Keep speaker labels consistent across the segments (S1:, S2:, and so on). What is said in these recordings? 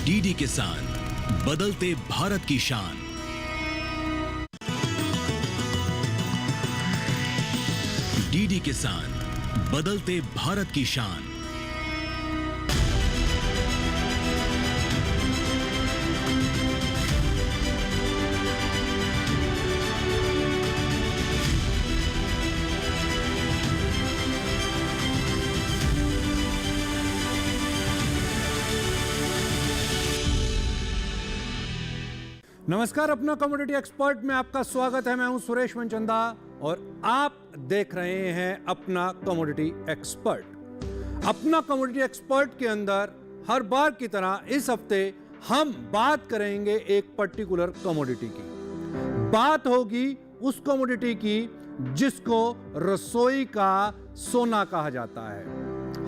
S1: DD किसान, बदलते भारत की शान। डीडी किसान, बदलते भारत की शान।
S2: नमस्कार, अपना कमोडिटी एक्सपर्ट में आपका स्वागत है। मैं हूं सुरेश मनचंदा और आप देख रहे हैं अपना कमोडिटी एक्सपर्ट। अपना कमोडिटी एक्सपर्ट के अंदर हर बार की तरह इस हफ्ते हम बात करेंगे एक पर्टिकुलर कमोडिटी की। बात होगी उस कमोडिटी की जिसको रसोई का सोना कहा जाता है,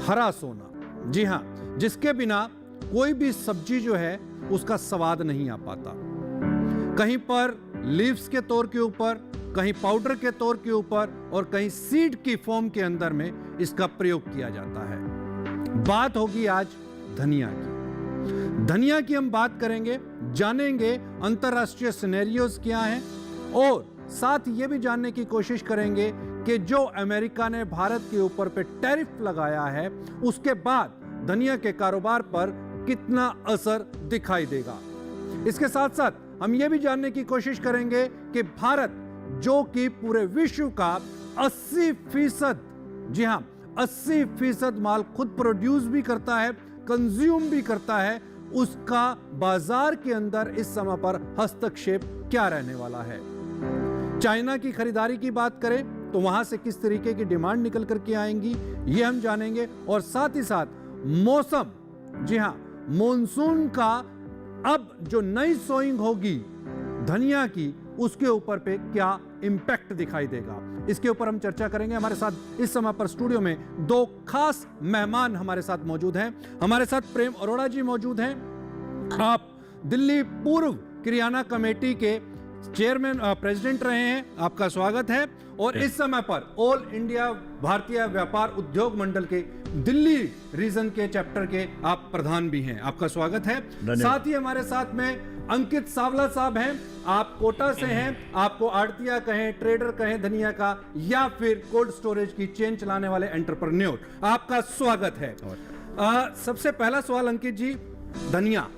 S2: हरा सोना। जी हां, जिसके बिना कोई भी सब्जी जो है उसका स्वाद नहीं आ पाता। कहीं पर लीव्स के तौर के ऊपर, कहीं पाउडर के तौर के ऊपर और कहीं सीड की फॉर्म के अंदर में इसका प्रयोग किया जाता है। बात होगी आज धनिया की। धनिया की हम बात करेंगे, जानेंगे अंतरराष्ट्रीय सिनेरियोज क्या हैं और साथ ये भी जानने की कोशिश करेंगे कि जो अमेरिका ने भारत के ऊपर पे टैरिफ लगाया है उसके बाद धनिया के कारोबार पर कितना असर दिखाई देगा। इसके साथ साथ हम यह भी जानने की कोशिश करेंगे कि भारत जो कि पूरे विश्व का 80%, जी हां 80% माल खुद प्रोड्यूस भी करता है, कंज्यूम भी करता है, उसका बाजार के अंदर इस समय पर हस्तक्षेप क्या रहने वाला है। चाइना की खरीदारी की बात करें तो वहां से किस तरीके की डिमांड निकल करके आएंगी यह हम जानेंगे और साथ ही साथ मौसम, जी हां मॉनसून का अब जो नई सोइंग होगी धनिया की उसके ऊपर पे क्या इंपैक्ट दिखाई देगा, इसके ऊपर हम चर्चा करेंगे। हमारे साथ इस समय पर स्टूडियो में दो खास मेहमान हमारे साथ मौजूद हैं। हमारे साथ प्रेम अरोड़ा जी मौजूद हैं। आप दिल्ली पूर्व किरियाना कमेटी के चेयरमैन प्रेसिडेंट रहे हैं, आपका स्वागत है। और इस समय पर ऑल इंडिया भारतीय व्यापार उद्योग मंडल के दिल्ली रीजन के चैप्टर के आप प्रधान भी हैं, आपका स्वागत है। साथ ही हमारे साथ में अंकित सावला साहब हैं, आप कोटा से हैं, आपको आड़तिया कहें, ट्रेडर कहें धनिया का, या फिर कोल्ड स्टोरेज की चेन चलाने वाले एंटरप्रेन्योर, आपका स्वागत है। सबसे पहला सवाल अंकित जी, धनिया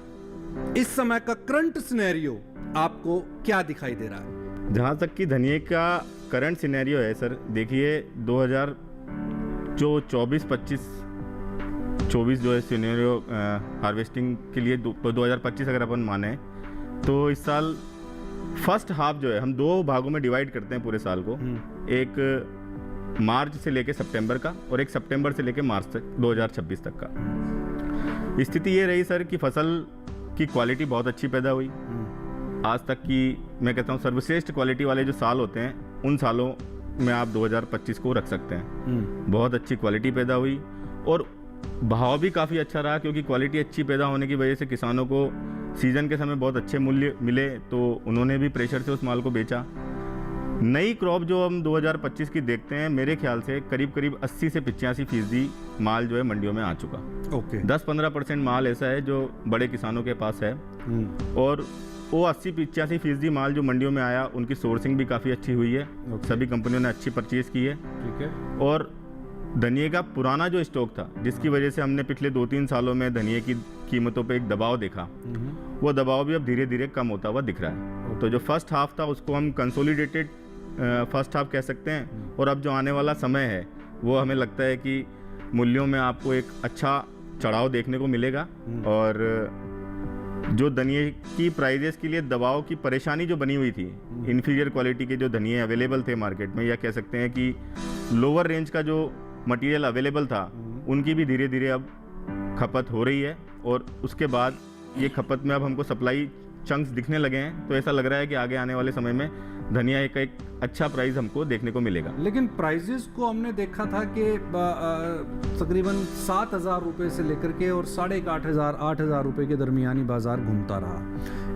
S2: इस समय का करंट सिनेरियो आपको क्या दिखाई दे रहा है?
S3: जहाँ तक कि धनिया का करंट सिनेरियो है सर, देखिए 2024 जो है सिनेरियो हार्वेस्टिंग के लिए 2025 अगर अपन माने तो इस साल फर्स्ट हाफ जो है हम दो भागों में डिवाइड करते हैं पूरे साल को। एक मार्च से लेके सितंबर का और एक सितंबर से लेके मार्च तक 2026 तक का। स्थिति ये रही सर कि फसल की क्वालिटी बहुत अच्छी पैदा हुई। आज तक की मैं कहता हूँ सर्वश्रेष्ठ क्वालिटी वाले जो साल होते हैं उन सालों में आप 2025 को रख सकते हैं। बहुत अच्छी क्वालिटी पैदा हुई और भाव भी काफ़ी अच्छा रहा, क्योंकि क्वालिटी अच्छी पैदा होने की वजह से किसानों को सीजन के समय बहुत अच्छे मूल्य मिले, तो उन्होंने भी प्रेशर से उस माल को बेचा। नई क्रॉप जो हम 2025 की देखते हैं, मेरे ख्याल से करीब करीब 80 से 85% माल जो है मंडियों में आ चुका। 10-15% माल ऐसा है जो बड़े किसानों के पास है और वो 80-85% माल जो मंडियों में आया उनकी सोर्सिंग भी काफ़ी अच्छी हुई है। सभी कंपनियों ने अच्छी परचेज की है। ठीक है। और धनिया का पुराना जो स्टॉक था, जिसकी वजह से हमने पिछले 2-3 सालों में धनिया की कीमतों पे एक दबाव देखा, वो दबाव भी अब धीरे धीरे कम होता हुआ दिख रहा है। तो जो फर्स्ट हाफ था उसको हम कंसोलिडेटेड फर्स्ट हाफ कह सकते हैं और अब जो आने वाला समय है वो हमें लगता है कि मूल्यों में आपको एक अच्छा चढ़ाव देखने को मिलेगा। और जो धनिया की प्राइजेस के लिए दबाव की परेशानी जो बनी हुई थी, इन्फीरियर क्वालिटी के जो धनिया अवेलेबल थे मार्केट में, या कह सकते हैं कि लोअर रेंज का जो मटेरियल अवेलेबल था, उनकी भी धीरे धीरे अब खपत हो रही है और उसके बाद ये खपत में अब हमको सप्लाई चंक्स दिखने लगे हैं, तो ऐसा लग रहा है कि आगे आने वाले समय में धनिया का एक अच्छा प्राइस हमको देखने को मिलेगा।
S2: लेकिन प्राइजेस को हमने देखा था कि तकरीबन 7,000 रुपये से लेकर के और 8,500 8,000 रुपये के दरमियानी बाजार घूमता रहा,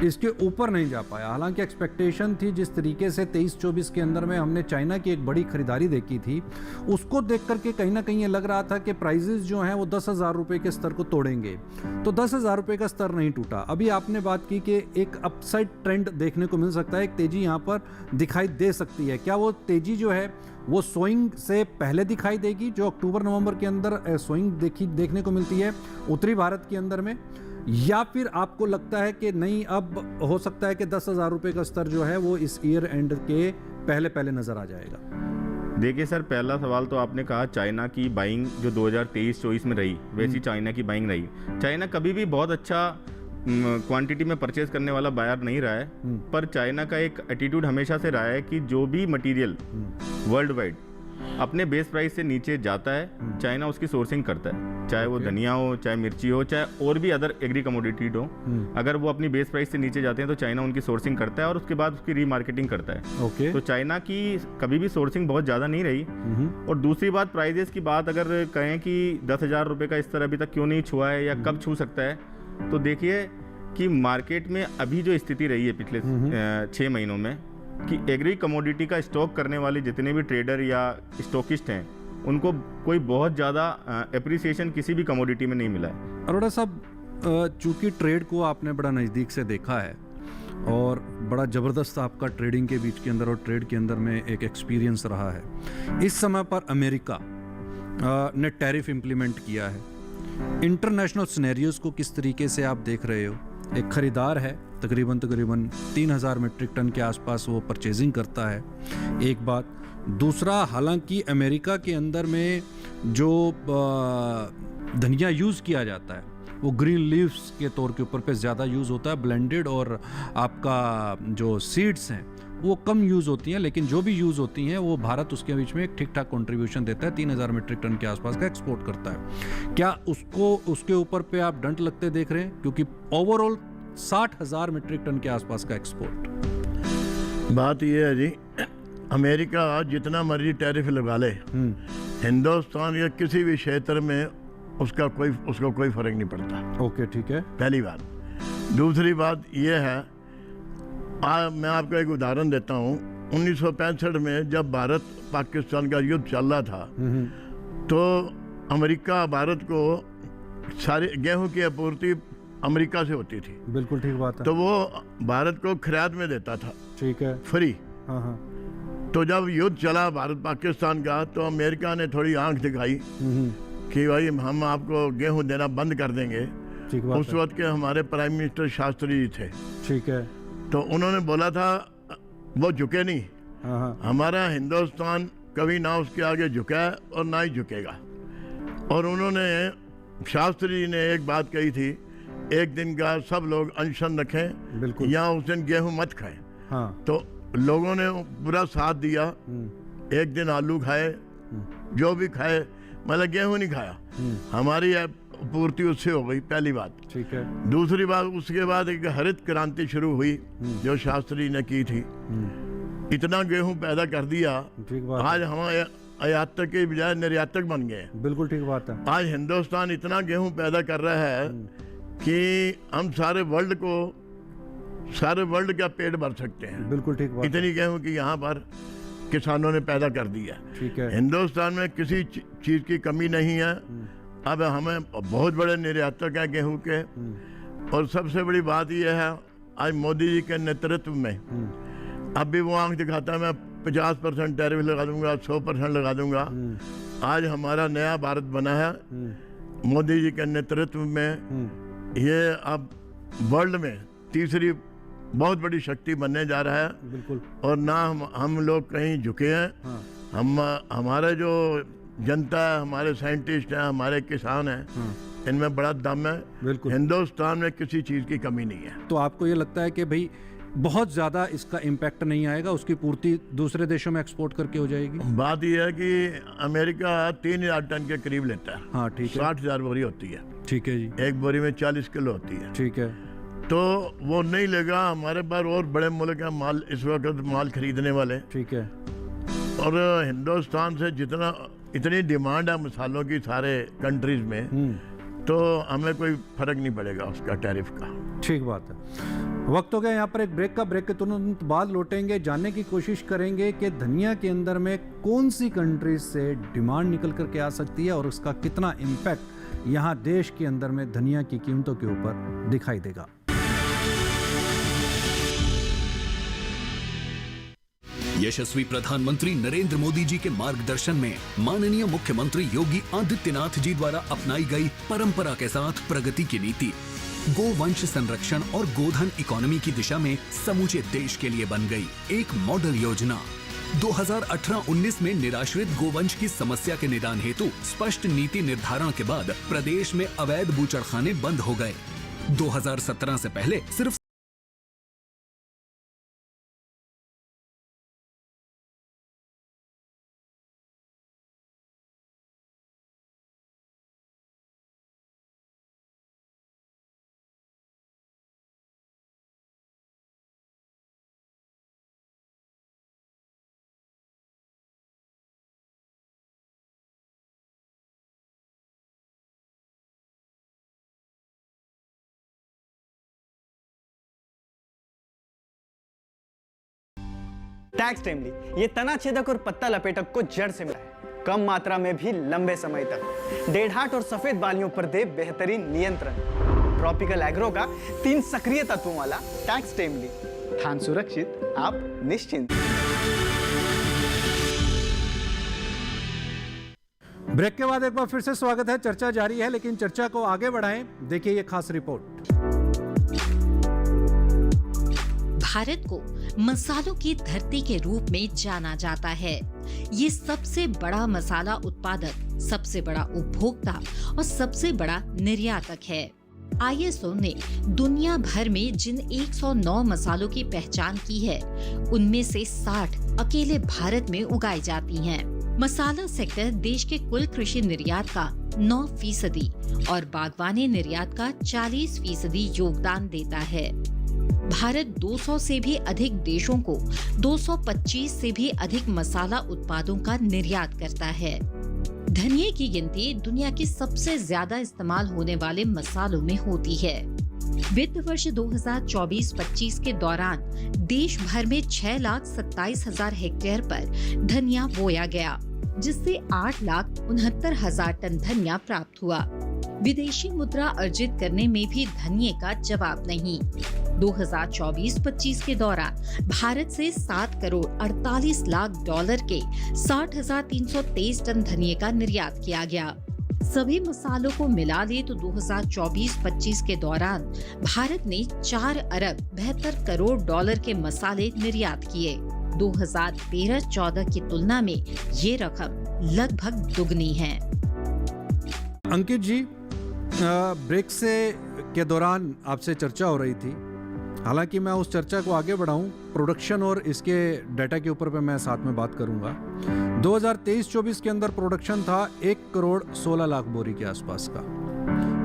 S2: इसके ऊपर नहीं जा पाया। हालांकि एक्सपेक्टेशन थी जिस तरीके से 23-24 के अंदर में हमने चाइना की एक बड़ी खरीदारी देखी थी, उसको देख करके कहीं ना कहीं ये लग रहा था कि प्राइजेस जो हैं वो 10,000 रुपये के स्तर को तोड़ेंगे, तो 10,000 रुपये का स्तर नहीं टूटा। अभी आपने बात की कि एक अपसाइड ट्रेंड देखने को मिल सकता है, एक तेजी यहाँ पर दिखाई दे सकती है। क्या वो तेजी जो है वो सोइंग से पहले दिखाई देगी, जो अक्टूबर नवंबर के अंदर सोइंग देखने को मिलती है उत्तरी भारत के अंदर में, या फिर आपको लगता है कि नहीं, अब हो सकता है कि 10,000 रुपये का स्तर जो है वो इस ईयर एंड के पहले पहले नजर आ जाएगा?
S3: देखिए सर, पहला सवाल तो आपने कहा चाइना की बाइंग जो 2023-24 में रही, वैसी चाइना की बाइंग रही। चाइना कभी भी बहुत अच्छा क्वांटिटी में परचेज करने वाला बायर नहीं रहा है, पर चाइना का एक एटीट्यूड हमेशा से रहा है कि जो भी मटेरियल वर्ल्ड वाइड अपने बेस प्राइस से नीचे जाता है, चाइना उसकी सोर्सिंग करता है, चाहे वो धनिया हो, चाहे मिर्ची हो, चाहे और भी अदर एग्री कमोडिटी हो। अगर वो अपनी बेस प्राइस से नीचे जाते हैं तो चाइना उनकी सोर्सिंग करता है और उसके बाद उसकी रीमार्केटिंग करता है। तो चाइना की कभी भी सोर्सिंग बहुत ज़्यादा नहीं रही। और दूसरी बात, प्राइजेस की बात अगर कहें कि 10,000 रुपये का स्तर अभी तक क्यों नहीं छुआ है या कब छू सकता है, तो देखिए कि मार्केट में अभी जो स्थिति रही है पिछले 6 महीनों में, कि एग्री कमोडिटी का स्टॉक करने वाले जितने भी ट्रेडर या स्टॉकिस्ट हैं, उनको कोई बहुत ज़्यादा एप्रिसिएशन किसी भी कमोडिटी में नहीं मिला है।
S2: अरोड़ा साहब, चूंकि ट्रेड को आपने बड़ा नज़दीक से देखा है और बड़ा ज़बरदस्त आपका ट्रेडिंग के बीच के अंदर और ट्रेड के अंदर में एक एक्सपीरियंस रहा है, इस समय पर अमेरिका ने टैरिफ इम्प्लीमेंट किया है, इंटरनेशनल सिनेरियोज को किस तरीके से आप देख रहे हो? एक खरीदार है, तकरीबन 3,000 मीट्रिक टन के आसपास वो परचेजिंग करता है, एक बात। दूसरा, हालांकि अमेरिका के अंदर में जो धनिया यूज़ किया जाता है वो ग्रीन लीव्स के तौर के ऊपर पे ज़्यादा यूज़ होता है, ब्लेंडेड, और आपका जो सीड्स हैं वो कम यूज़ होती हैं, लेकिन जो भी यूज़ होती हैं वो भारत उसके बीच में एक ठीक ठाक कंट्रीब्यूशन देता है, 3,000 मीट्रिक टन के आसपास का एक्सपोर्ट करता है। क्या उसको उसके ऊपर पे आप डंट लगते देख रहे हैं? क्योंकि ओवरऑल 60,000 मीट्रिक टन के आसपास का एक्सपोर्ट।
S4: बात यह है जी, अमेरिका जितना मर्जी टैरिफ लगा ले, हिंदुस्तान या किसी भी क्षेत्र में उसको कोई फर्क नहीं पड़ता।
S2: ओके, ठीक है,
S4: पहली बात। दूसरी बात यह है, मैं आपको एक उदाहरण देता हूँ। 1965 में जब भारत पाकिस्तान का युद्ध चल रहा था, तो अमेरिका भारत को सारे गेहूं की आपूर्ति अमेरिका से होती थी।
S2: बिल्कुल ठीक बात है।
S4: तो वो भारत को खिरात में देता था,
S2: ठीक है,
S4: फ्री।
S2: हाँ हाँ।
S4: तो जब युद्ध चला भारत पाकिस्तान का, तो अमेरिका ने थोड़ी आंख दिखाई कि भाई हम आपको गेहूं देना बंद कर देंगे। उस वक्त के हमारे प्राइम मिनिस्टर शास्त्री जी थे, ठीक है, तो उन्होंने बोला था, वो झुके नहीं। हाँ। हमारा हिंदुस्तान कभी ना उसके आगे झुका है और ना ही झुकेगा। और उन्होंने, शास्त्री जी ने एक बात कही थी, एक दिन का सब लोग अनशन रखें या उस दिन गेहूं मत खाएं। हाँ। तो लोगों ने पूरा साथ दिया, एक दिन आलू खाए, जो भी खाए, मतलब गेहूं नहीं खाया। हमारी पूर्ति उससे हो गई, पहली बात। ठीक है। दूसरी बात, उसके बाद एक हरित क्रांति शुरू हुई जो शास्त्री ने की थी, इतना गेहूं पैदा कर दिया, आज हम आयातक के बजाय निर्यातक बन गए। बिल्कुल ठीक बात है। आज हिंदुस्तान इतना गेहूं पैदा कर रहा है कि हम सारे वर्ल्ड का पेट भर सकते हैं। बिल्कुल ठीक बात। इतनी गेहूं की यहाँ पर किसानों ने पैदा कर दी है। ठीक है। हिंदुस्तान में किसी चीज की कमी नहीं है। अब हमें बहुत बड़े निर्यातक हैं गेहूं के। और सबसे बड़ी बात यह है, आज मोदी जी के नेतृत्व में अब भी वो आंख दिखाता है, मैं 50% टैरिफ लगा दूंगा, 100% लगा दूंगा। आज हमारा नया भारत बना है मोदी जी के नेतृत्व में। ये अब वर्ल्ड में तीसरी बहुत बड़ी शक्ति बनने जा रहा है। बिल्कुल। और ना हम लोग कहीं झुके हैं। हाँ। हमारे जो जनता है, हमारे साइंटिस्ट हैं, हमारे किसान हैं, इनमें बड़ा दम है। बिल्कुल। हिंदुस्तान में किसी चीज़ की कमी नहीं है।
S2: तो आपको ये लगता है कि भाई बहुत ज़्यादा इसका इम्पैक्ट नहीं आएगा, उसकी पूर्ति दूसरे देशों में एक्सपोर्ट करके हो जाएगी?
S4: बात यह है कि अमेरिका 3,000 टन के करीब लेता है।
S2: हाँ, ठीक है।
S4: 60,000 बोरी होती है।
S2: ठीक है जी।
S4: एक बोरी में 40 किलो होती है।
S2: ठीक है।
S4: तो वो नहीं लेगा। हमारे पास और बड़े मुल्क हैं माल इस वक्त माल खरीदने वाले,
S2: ठीक है।
S4: और हिंदुस्तान से इतनी डिमांड है मसालों की सारे कंट्रीज में, तो हमें कोई फर्क नहीं पड़ेगा उसका टैरिफ का।
S2: ठीक बात है। वक्त हो गया यहाँ पर एक ब्रेक का। ब्रेक के तुरंत बाद लौटेंगे, जानने की कोशिश करेंगे कि धनिया के अंदर में कौन सी कंट्रीज से डिमांड निकल करके आ सकती है और उसका कितना इम्पैक्ट यहाँ देश के अंदर में धनिया की कीमतों के ऊपर दिखाई देगा।
S1: यशस्वी प्रधानमंत्री नरेंद्र मोदी जी के मार्गदर्शन में माननीय मुख्यमंत्री योगी आदित्यनाथ जी द्वारा अपनाई गई परंपरा के साथ प्रगति की नीति गोवंश संरक्षण और गोधन इकोनॉमी की दिशा में समूचे देश के लिए बन गई एक मॉडल योजना। 2018-19 में निराश्रित गोवंश की समस्या के निदान हेतु स्पष्ट नीति निर्धारण के बाद प्रदेश में अवैध बूचड़खाने बंद हो गए। 2017 से पहले सिर्फ
S5: टैक्स टाइमली, ये तना छेदक और पत्ता लपेटक को जड़ से मिलाए, कम मात्रा में भी लंबे समय तक। डेढ़हाट और सफेद बालियों पर दे बेहतरीन नियंत्रण। ट्रॉपिकल एग्रो का 3 सक्रिय तत्वों वाला टैक्स टाइमली, धान सुरक्षित, आप निश्चिंत।
S2: ब्रेक के बाद एक बार फिर से स्वागत है। चर्चा जारी है, लेकिन चर्चा को आगे बढ़ाएं। देखिए ये खास रिपोर्ट।
S6: भारत को मसालों की धरती के रूप में जाना जाता है। ये सबसे बड़ा मसाला उत्पादक, सबसे बड़ा उपभोक्ता और सबसे बड़ा निर्यातक है। ISO ने दुनिया भर में जिन 109 मसालों की पहचान की है, उनमें से 60 अकेले भारत में उगाई जाती हैं। मसाला सेक्टर देश के कुल कृषि निर्यात का 9% और बागवानी निर्यात का 40% योगदान देता है। भारत 200 से भी अधिक देशों को 225 से भी अधिक मसाला उत्पादों का निर्यात करता है। धनिये की गिनती दुनिया की सबसे ज्यादा इस्तेमाल होने वाले मसालों में होती है। वित्त वर्ष 2024-25 के दौरान देश भर में 6,27,000 हेक्टेयर पर धनिया बोया गया, जिससे 8,69,000 टन धनिया प्राप्त हुआ। विदेशी मुद्रा अर्जित करने में भी धनिये का जवाब नहीं। 2024-25 के दौरान भारत से 7 करोड़ 48 लाख डॉलर के 60,323 टन धनिये का निर्यात किया गया। सभी मसालों को मिला ले तो 2024-25 के दौरान भारत ने 4 अरब 72 करोड़ डॉलर के मसाले निर्यात किए। 2013-14 की तुलना में ये रकम लगभग दुगनी है।
S2: अंकित जी, ब्रेक से के दौरान आपसे चर्चा हो रही थी। हालांकि मैं उस चर्चा को आगे बढ़ाऊं, प्रोडक्शन और इसके डाटा के ऊपर पे मैं साथ में बात करूंगा। 2023-24 के अंदर प्रोडक्शन था 1 करोड़ 16 लाख बोरी के आसपास का।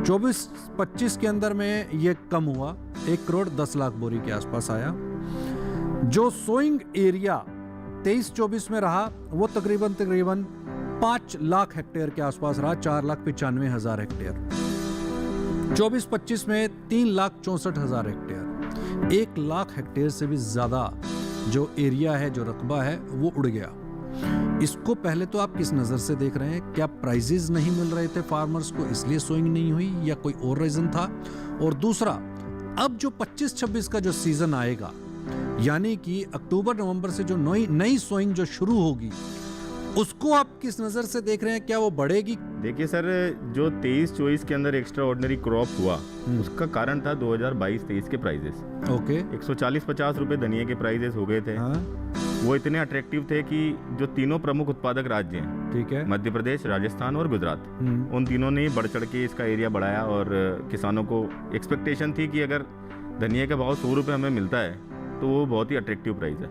S2: 24-25 के अंदर में ये कम हुआ, 1 करोड़ 10 लाख बोरी के आसपास आया। जो सोइंग एरिया 23-24 में रहा वो तकरीबन 5 लाख हेक्टेयर के आसपास रहा, 4,95,000 हेक्टेयर। 24-25 में 3,64,000 हेक्टेयर, 1 लाख हेक्टेयर से भी ज्यादा जो एरिया है, जो रकबा है, वो उड़ गया। इसको पहले तो आप किस नजर से देख रहे हैं? क्या प्राइजेस नहीं मिल रहे थे फार्मर्स को, इसलिए सोइंग नहीं हुई, या कोई और रीजन था? और दूसरा, अब जो 25-26 का जो सीजन आएगा, यानी कि अक्टूबर-नवंबर से जो नई सोइंग जो शुरू होगी, उसको आप किस नजर से देख रहे हैं? क्या वो बढ़ेगी?
S3: देखिए सर, जो 23-24 के अंदर एक्स्ट्रा ऑर्डिनरी क्रॉप हुआ, उसका कारण था 2022-23 के प्राइजेस।
S2: ओके,
S3: 140-50 रुपए धनिये के प्राइजेस हो गए थे। वो इतने अट्रैक्टिव थे कि जो तीनों प्रमुख उत्पादक राज्य हैं,
S2: ठीक है,
S3: मध्य प्रदेश, राजस्थान और गुजरात, उन तीनों ने बढ़ चढ़ के इसका एरिया बढ़ाया। और किसानों को एक्सपेक्टेशन थी कि अगर धनिये का भाव 100 रुपए हमें मिलता है तो वो बहुत ही अट्रैक्टिव प्राइस है।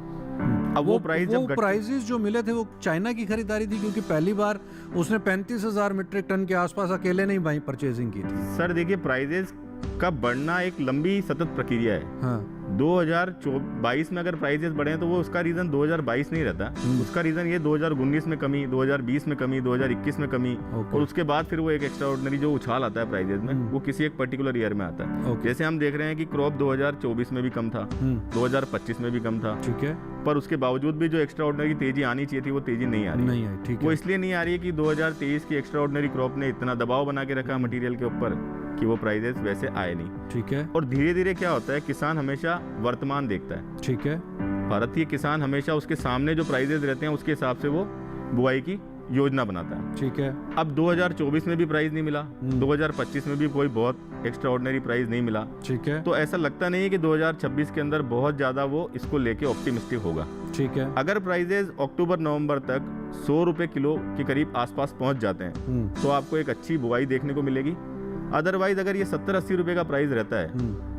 S3: अब वो
S2: प्राइजेस जो मिले थे वो चाइना की खरीदारी थी, क्योंकि पहली बार उसने 35,000 मीट्रिक टन के आसपास अकेले नहीं भाई परचेजिंग की थी।
S3: सर देखिए, प्राइजेस का बढ़ना एक लंबी सतत प्रक्रिया है।
S2: हाँ
S3: 2022 में अगर प्राइजेस बढ़े तो वो उसका रीज़न 2022 नहीं रहता, उसका रीज़न ये 2019 में कमी, 2020 में कमी, 2021 में कमी, और उसके बाद फिर वो एक एक्स्ट्रा ऑर्डिनरी जो उछाल आता है प्राइजेस में, वो किसी एक पर्टिकुलर ईयर में आता है। जैसे हम देख रहे हैं कि क्रॉप 2024 में भी कम था, 2025 में भी कम था,
S2: ठीक है,
S3: पर उसके बावजूद भी जो एक्स्ट्रा ऑर्डिनरी तेजी आनी चाहिए थी वो तेजी नहीं आ रही।
S2: नहीं आई, ठीक है।
S3: वो इसलिए नहीं आ रही है कि 2023 की एक्स्ट्रा ऑर्डिनरी क्रॉप ने इतना दबाव बना के रखा मटेरियल के ऊपर कि वो प्राइजेस वैसे आए नहीं।
S2: ठीक है।
S3: और धीरे धीरे क्या होता है, किसान हमेशा वर्तमान देखता है।
S2: ठीक है।
S3: भारतीय किसान हमेशा उसके सामने जो प्राइजेस रहते हैं उसके हिसाब से वो बुआई की योजना बनाता है।
S2: ठीक है।
S3: अब 2024 में भी प्राइस नहीं मिला, 2025 में भी कोई बहुत एक्स्ट्रा ऑर्डिनरी प्राइस नहीं मिला।
S2: ठीक है।
S3: तो ऐसा लगता नहीं है कि 2026 के अंदर बहुत ज्यादा वो इसको लेके ऑप्टिमिस्टिक होगा।
S2: ठीक है।
S3: अगर प्राइजेस अक्टूबर नवंबर तक 100 रुपए किलो के करीब आसपास पहुंच जाते हैं तो आपको एक अच्छी बुआई देखने को मिलेगी। अदरवाइज अगर ये 70-80 रुपए का प्राइस रहता है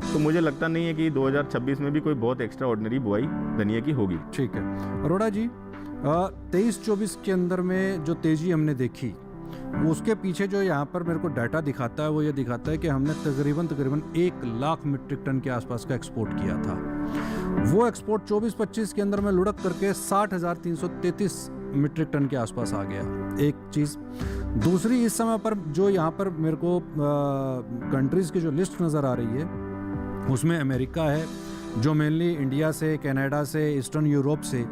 S3: तो मुझे लगता नहीं है कि 2026 में भी कोई बहुत एक्स्ट्रा ऑर्डिनरी बुआई धनिया की होगी।
S2: ठीक है। अरोड़ा जी, 23-24 के अंदर में जो तेजी हमने देखी, उसके पीछे जो यहाँ पर मेरे को डाटा दिखाता है वो ये दिखाता है कि हमने तकरीबन 1 लाख मीट्रिक टन के आसपास का एक्सपोर्ट किया था। वो एक्सपोर्ट 24-25 के अंदर में लुढ़क करके 60,333 मीट्रिक टन के आसपास आ गया। एक चीज़। दूसरी, इस समय पर जो यहाँ पर मेरे को कंट्रीज़ की जो लिस्ट नज़र आ रही है उसमें अमेरिका है, जो मेनली इंडिया से, कनाडा से, ईस्टर्न यूरोप से,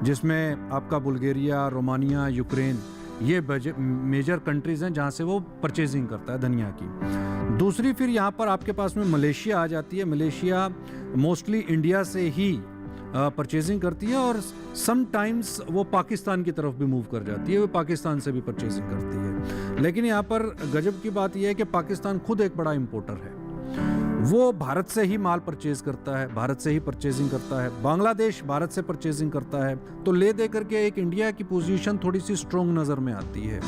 S2: जिसमें आपका बुल्गारिया, रोमानिया, यूक्रेन, ये मेजर कंट्रीज़ हैं जहाँ से वो परचेजिंग करता है धनिया की। दूसरी फिर यहाँ पर आपके पास में मलेशिया आ जाती है। मलेशिया मोस्टली इंडिया से ही परचेजिंग करती है और समटाइम्स वो पाकिस्तान की तरफ भी मूव कर जाती है, वो पाकिस्तान से भी परचेजिंग करती है। लेकिन यहाँ पर गजब की बात यह है कि पाकिस्तान खुद एक बड़ा इंपोर्टर है, वो भारत से ही माल परचेज करता है, भारत से ही परचेजिंग करता है। बांग्लादेश भारत से परचेजिंग करता है, तो ले दे करके एक इंडिया की पोजीशन थोड़ी सी स्ट्रॉन्ग नज़र में आती है।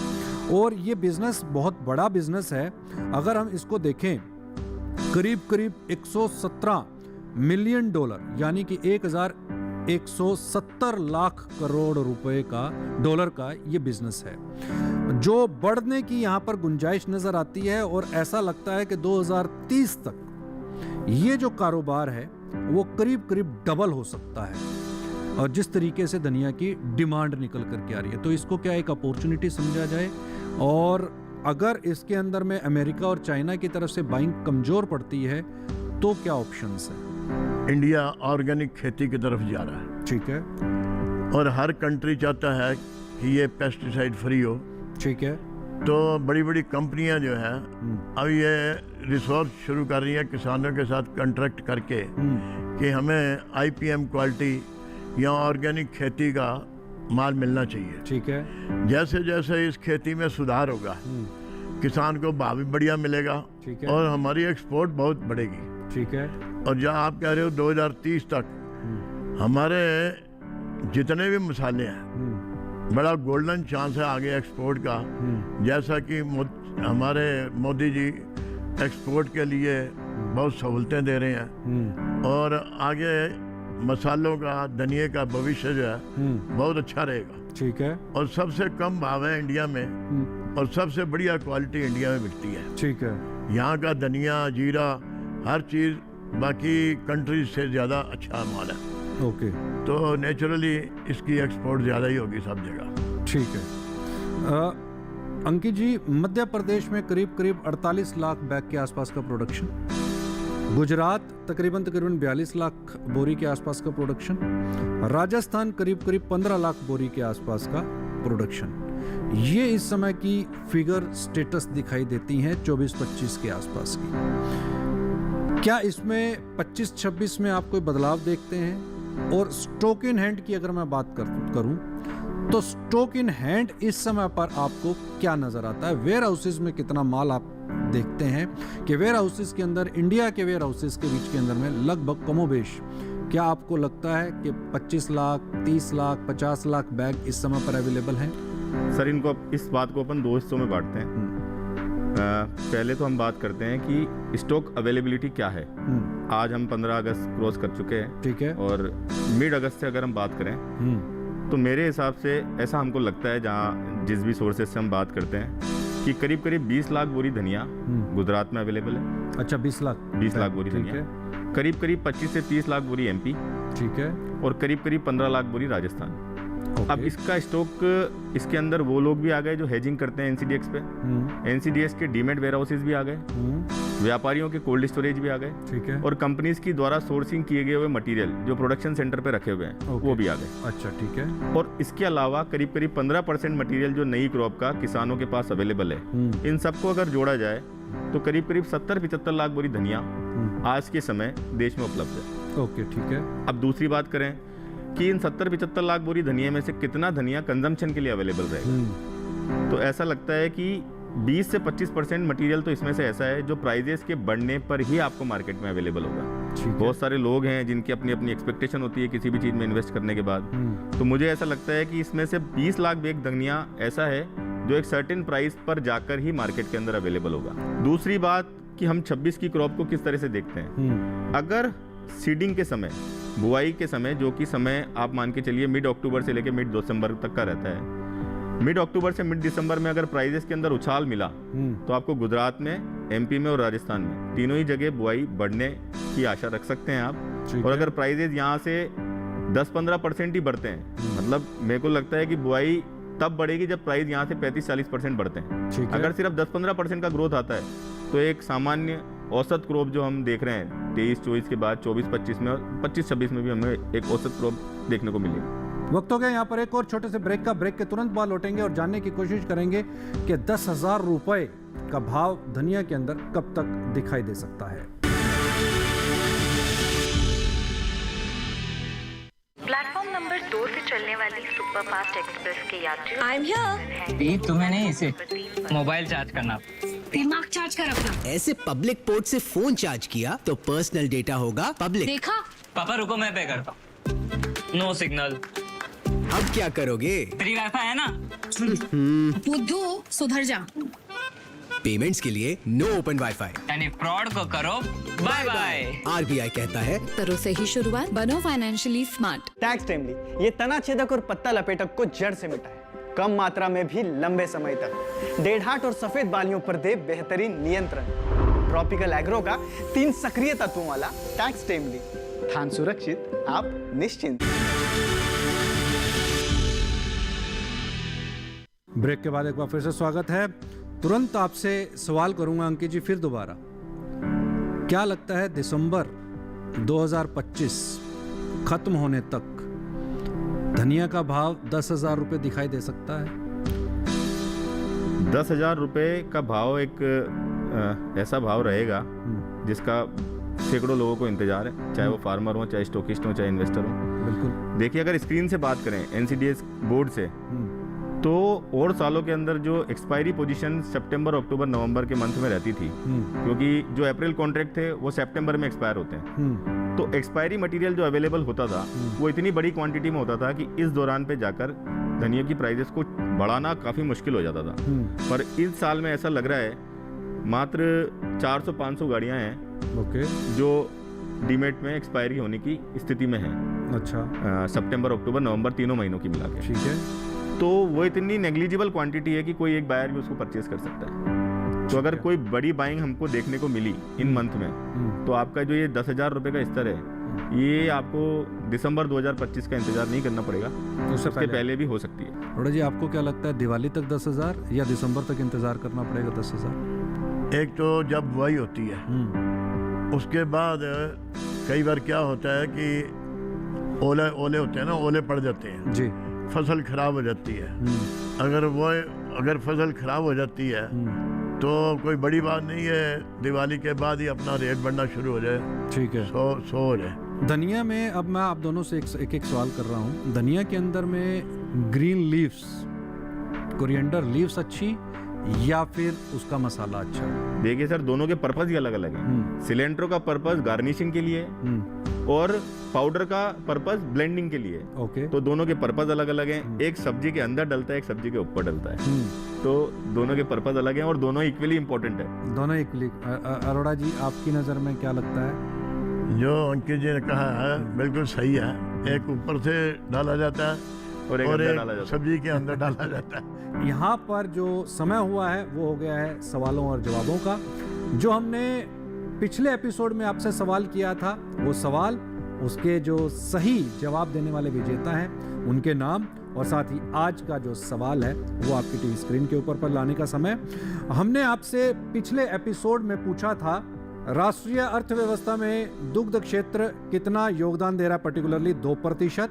S2: और ये बिजनेस बहुत बड़ा बिजनेस है। अगर हम इसको देखें, करीब 117 मिलियन डॉलर यानी कि 1,170 लाख करोड़ रुपए का डॉलर का ये बिजनेस है, जो बढ़ने की यहाँ पर गुंजाइश नजर आती है। और ऐसा लगता है कि 2030 तक ये जो कारोबार है वो करीब डबल हो सकता है, और जिस तरीके से धनिया की डिमांड निकल करके आ रही है, तो इसको क्या एक अपॉर्चुनिटी समझा जाए। और अगर इसके अंदर में अमेरिका और चाइना की तरफ से बाइंग कमजोर पड़ती है तो क्या ऑप्शंस है?
S4: इंडिया ऑर्गेनिक खेती की तरफ जा रहा है।
S2: ठीक है।
S4: और हर कंट्री चाहता है कि ये पेस्टिसाइड फ्री हो।
S2: ठीक है।
S4: तो बड़ी बड़ी कंपनियां जो हैं अब ये रिसोर्स शुरू कर रही हैं किसानों के साथ कॉन्ट्रैक्ट करके कि हमें IPM क्वालिटी या ऑर्गेनिक खेती का माल मिलना चाहिए।
S2: ठीक है।
S4: जैसे जैसे इस खेती में सुधार होगा किसान को भाव भी बढ़िया मिलेगा।
S2: ठीक है।
S4: और हमारी एक्सपोर्ट बहुत बढ़ेगी।
S2: ठीक है।
S4: और जहाँ आप कह रहे हो 2030 तक हमारे जितने भी मसाले हैं बड़ा गोल्डन चांस है आगे एक्सपोर्ट का। जैसा कि हमारे मोदी जी एक्सपोर्ट के लिए बहुत सहूलतें दे रहे हैं और आगे मसालों का, धनिया का भविष्य जो है बहुत अच्छा रहेगा।
S2: ठीक है।
S4: और सबसे कम भाव है इंडिया में और सबसे बढ़िया क्वालिटी इंडिया में बिकती है।
S2: ठीक है।
S4: यहाँ का धनिया, जीरा, हर चीज़ बाकी कंट्रीज से ज़्यादा अच्छा माल है।
S2: ओके।
S4: तो नेचुरली इसकी एक्सपोर्ट ज़्यादा ही होगी सब जगह।
S2: ठीक है। अंकित जी, मध्य प्रदेश में करीब 48 लाख बैग के आसपास का प्रोडक्शन, गुजरात तकरीबन 42 लाख बोरी के आसपास का प्रोडक्शन, राजस्थान करीब 15 लाख बोरी के आसपास का प्रोडक्शन, ये इस समय की फिगर स्टेटस दिखाई देती हैं 24-25 के आसपास की। क्या इसमें 25-26 में आप कोई बदलाव देखते हैं? और स्टॉक इन हैंड की अगर मैं बात करूं तो स्टॉक इन हैंड इस समय पर आपको क्या नजर आता है? वेयर हाउसेज में कितना माल आप देखते हैं कि वेयर हाउसेज के अंदर, इंडिया के वेयर हाउसेज के बीच के अंदर में लगभग कमोबेश क्या आपको लगता है कि 25 लाख, 30 लाख, 50 लाख बैग इस समय पर अवेलेबल हैं?
S3: सर, इनको इस बात को अपन 2 हिस्सों में बांटते हैं। पहले तो हम बात करते हैं कि स्टॉक अवेलेबिलिटी क्या है। आज हम 15 अगस्त क्रॉस कर चुके हैं।
S2: ठीक है।
S3: और मिड अगस्त से अगर हम बात करें तो मेरे हिसाब से ऐसा हमको लगता है, जहाँ जिस भी सोर्सेज से हम बात करते हैं, कि करीब करीब 20 लाख बोरी धनिया गुजरात में अवेलेबल है।
S2: अच्छा, 20 लाख
S3: बोरी
S2: ठीक
S3: धनिया,
S2: है।
S3: करीब करीब 25 से 30 लाख बोरी एमपी,
S2: ठीक है।
S3: और करीब करीब 15 लाख बोरी राजस्थान। अब इसका स्टॉक, इसके अंदर वो लोग भी आ गए जो हेजिंग करते हैं एनसीडीएक्स पे। एनसीडीएक्स के डीमेट वेयर हाउसेज भी आ गए, व्यापारियों के कोल्ड स्टोरेज भी आ गए,
S2: ठीक है।
S3: और कंपनीज की द्वारा सोर्सिंग किए गए हुए मटेरियल जो प्रोडक्शन सेंटर पे रखे हुए हैं वो भी आ गए।
S2: अच्छा, ठीक है।
S3: और इसके अलावा करीब करीब 15% मटेरियल जो नई क्रॉप का किसानों के पास अवेलेबल है, इन सबको अगर जोड़ा जाए तो करीब करीब 70-75 लाख बोरी धनिया आज के समय देश में उपलब्ध है।
S2: ओके, ठीक है।
S3: अब दूसरी बात करें कि इन 70-75 लाख बोरी धनिया में से कितना धनिया कंजम्पशन के लिए अवेलेबल रहेगा, तो ऐसा लगता है कि 20 से 25% मटेरियल तो इसमें से ऐसा है जो प्राइजेस के बढ़ने पर ही आपको मार्केट में अवेलेबल होगा। बहुत सारे लोग हैं जिनकी अपनी अपनी एक्सपेक्टेशन होती है किसी भी चीज़ में इन्वेस्ट करने के बाद, तो मुझे ऐसा लगता है कि इसमें से 20 लाख बैग धनिया ऐसा है जो एक सर्टेन प्राइस पर जाकर ही मार्केट के अंदर अवेलेबल होगा। दूसरी बात कि हम 26 की क्रॉप को किस तरह से देखते हैं। अगर सीडिंग के समय, बुआई के समय, जो कि समय आप मान के चलिए मिड अक्टूबर से लेकर मिड दिसंबर तक का रहता है, मिड अक्टूबर से मिड दिसंबर में अगर प्राइजेस के अंदर उछाल मिला तो आपको गुजरात में, एमपी में और राजस्थान में तीनों ही जगह बुआई बढ़ने की आशा रख सकते हैं आप। और अगर प्राइजेस यहाँ से 10-15% ही बढ़ते हैं, मतलब मेरे को लगता है कि बुआई तब बढ़ेगी जब प्राइस यहाँ से 35-40% बढ़ते हैं। अगर सिर्फ 10-15% का ग्रोथ आता है तो एक सामान्य औसत क्रॉप जो हम देख रहे हैं 23-24 के बाद 24-25 में और 25-26 में भी हमें एक औसत क्रॉप देखने को मिलेगी।
S2: वक्त हो गया यहाँ पर एक और छोटे से ब्रेक का। ब्रेक के तुरंत बाद लौटेंगे और जानने की कोशिश करेंगे कि 10,000 रुपए का भाव धनिया के अंदर कब तक दिखाई दे सकता है।
S7: प्लेटफॉर्म नंबर 2 से चलने वाली सुपरफास्ट एक्सप्रेस के यात्री
S8: आई एम हियर।
S9: तुम्हें नहीं, इसे मोबाइल चार्ज करना।
S8: दिमाग चार्ज कर अपना।
S10: ऐसे पब्लिक पोर्ट से फोन चार्ज किया तो पर्सनल डेटा होगा पब्लिक।
S8: देखा?
S9: पापा रुको, मैं पे करता हूँ। No signal.
S10: अब क्या करोगे?
S9: फ्री वाईफाई है ना।
S8: बुद्धू सुधर जा।
S10: पेमेंट्स के लिए नो ओपन वाईफाई,
S9: यानी फ्रॉड को करो बाय बाय।
S10: आरबीआई कहता है
S8: करो सही शुरुआत, बनो फाइनेंशियली स्मार्ट।
S5: टैक्स टाइमली, ये तना छेदक और पत्ता लपेटक को जड़ से मिटाए, कम मात्रा में भी लंबे समय तक। डेढ़ाट और सफेद बालियों पर दे बेहतरीन नियंत्रण। ट्रॉपिकल एग्रो का 3 सक्रिय तत्वों वाला टैक्स टाइमली, धान सुरक्षित, आप निश्चिंत।
S2: ब्रेक के बाद एक बार फिर से स्वागत है। तुरंत आपसे सवाल करूंगा अंकित जी फिर दोबारा, क्या लगता है दिसंबर 2025 खत्म होने तक धनिया का भाव 10,000 रुपए दिखाई दे सकता है?
S3: 10,000 रुपए का भाव एक ऐसा भाव रहेगा जिसका सैकड़ों लोगों को इंतजार है, चाहे वो फार्मर हो, चाहे स्टॉकिस्ट हो, चाहे इन्वेस्टर हो।
S2: बिल्कुल।
S3: देखिए, अगर स्क्रीन से बात करें एनसीडीएक्स बोर्ड से, तो और सालों के अंदर जो एक्सपायरी पोजीशन सितंबर, अक्टूबर, नवंबर के मंथ में रहती थी, क्योंकि जो अप्रैल कॉन्ट्रैक्ट थे वो सितंबर में एक्सपायर होते हैं, तो एक्सपायरी मटेरियल जो अवेलेबल होता था वो इतनी बड़ी क्वांटिटी में होता था कि इस दौरान पे जाकर धनिया की प्राइसेस को बढ़ाना काफ़ी मुश्किल हो जाता था। पर इस साल में ऐसा लग रहा है मात्र 400-500 गाड़ियाँ हैं जो डीमेट में एक्सपायरी होने की स्थिति में है।
S2: अच्छा।
S3: सितंबर, अक्टूबर, नवंबर तीनों महीनों की मिला के।
S2: ठीक है।
S3: तो वो इतनी नेग्लिजिबल क्वांटिटी है कि कोई एक बायर भी उसको परचेज कर सकता है। तो अगर कोई बड़ी बाइंग हमको देखने को मिली इन मंथ में, तो आपका जो ये 10,000 रुपए का स्तर है, ये आपको दिसंबर 2025 का इंतजार नहीं करना पड़ेगा, उससे पहले भी हो सकती है।
S2: अरोड़ा जी, आपको क्या लगता है, दिवाली तक 10,000 या दिसंबर तक इंतजार करना पड़ेगा 10,000?
S4: एक तो जब बुआई होती है उसके बाद कई बार क्या होता है कि ओले होते हैं ना, ओले पड़ जाते हैं
S2: जी,
S4: फसल खराब हो जाती है। अगर फसल खराब हो जाती है तो कोई बड़ी बात नहीं है, दिवाली के बाद ही अपना रेट बढ़ना शुरू हो जाए।
S2: ठीक है।
S4: सो हो जाए।
S2: धनिया में अब मैं आप दोनों से एक सवाल कर रहा हूँ। धनिया के अंदर में ग्रीन लीव्स, कोरिएंडर लीव्स अच्छी या फिर उसका मसाला अच्छा?
S3: देखिए सर, दोनों के पर्पज ही अलग अलग है। सिलेंट्रो का पर्पज गार्निशिंग के लिए और पाउडर का पर्पज ब्लेंडिंग के लिए।
S2: ओके।
S3: तो दोनों के पर्पज अलग अलग हैं। एक सब्जी के अंदर डलता है, एक सब्जी के ऊपर डलता है। तो दोनों के पर्पज अलग हैं और दोनों इक्वली इंपॉर्टेंट है।
S2: दोनों इक्वली। अरोड़ा जी, आपकी नज़र में क्या लगता है?
S4: जो अंकित जी ने कहा है बिल्कुल सही है। एक ऊपर से डाला जाता है
S3: और एक
S4: और
S3: अंदर
S4: एक
S3: डाला जाता है।
S4: सब्जी के अंदर डाला जाता है।
S2: यहाँ पर जो समय हुआ है वो हो गया है सवालों और जवाबों का। जो हमने पिछले एपिसोड में आपसे सवाल किया था, वो सवाल, उसके जो सही जवाब देने वाले विजेता हैं उनके नाम, और साथ ही आज का जो सवाल है वो आपकी टीवी स्क्रीन के ऊपर पर लाने का समय। हमने आपसे पिछले एपिसोड में पूछा था राष्ट्रीय अर्थव्यवस्था में दुग्ध क्षेत्र कितना योगदान दे रहा है, particularly 2%,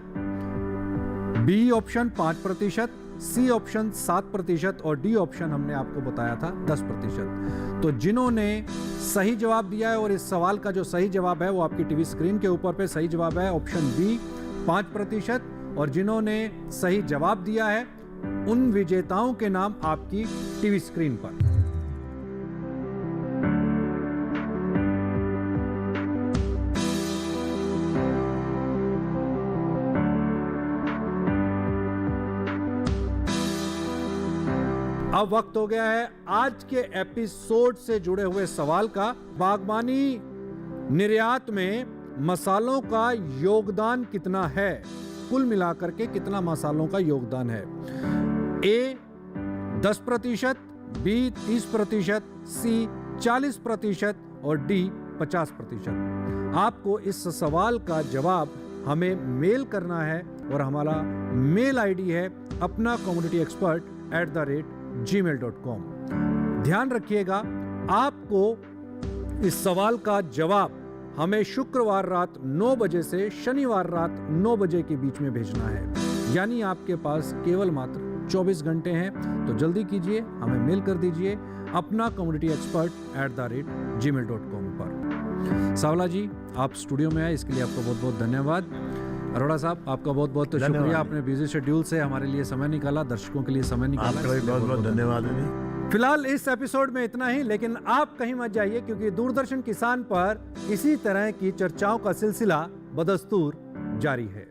S2: B option 5%, C option 7% और डी ऑप्शन हमने आपको बताया था 10%। तो जिन्होंने सही जवाब दिया है, और इस सवाल का जो सही जवाब है वो आपकी टीवी स्क्रीन के ऊपर पे सही जवाब है ऑप्शन बी 5%, और जिन्होंने सही जवाब दिया है उन विजेताओं के नाम आपकी टीवी स्क्रीन पर। अब वक्त हो गया है आज के एपिसोड से जुड़े हुए सवाल का। बागबानी निर्यात में मसालों का योगदान कितना है, कुल मिलाकर के कितना मसालों का योगदान है? ए 10%, बी 30%, सी 40% और डी 50%। आपको इस सवाल का जवाब हमें मेल करना है, और हमारा मेल आईडी है अपना commodityexpert@gmail.com। ध्यान रखिएगा, आपको इस सवाल का जवाब हमें शुक्रवार रात 9 बजे से शनिवार रात 9 बजे के बीच में भेजना है, यानी आपके पास केवल मात्र 24 घंटे हैं। तो जल्दी कीजिए, हमें मेल कर दीजिए अपना commodityexpert@gmail.com पर। सावला जी, आप स्टूडियो में आए, इसके लिए आपका बहुत बहुत धन्यवाद। अरोड़ा साहब, आपका बहुत बहुत शुक्रिया, आपने बिजी शेड्यूल से हमारे लिए समय निकाला, दर्शकों के लिए समय निकाला।
S4: आपका भी बहुत बहुत धन्यवाद।
S2: फिलहाल इस एपिसोड में इतना ही, लेकिन आप कहीं मत जाइए, क्योंकि दूरदर्शन किसान पर इसी तरह की चर्चाओं का सिलसिला बदस्तूर जारी है।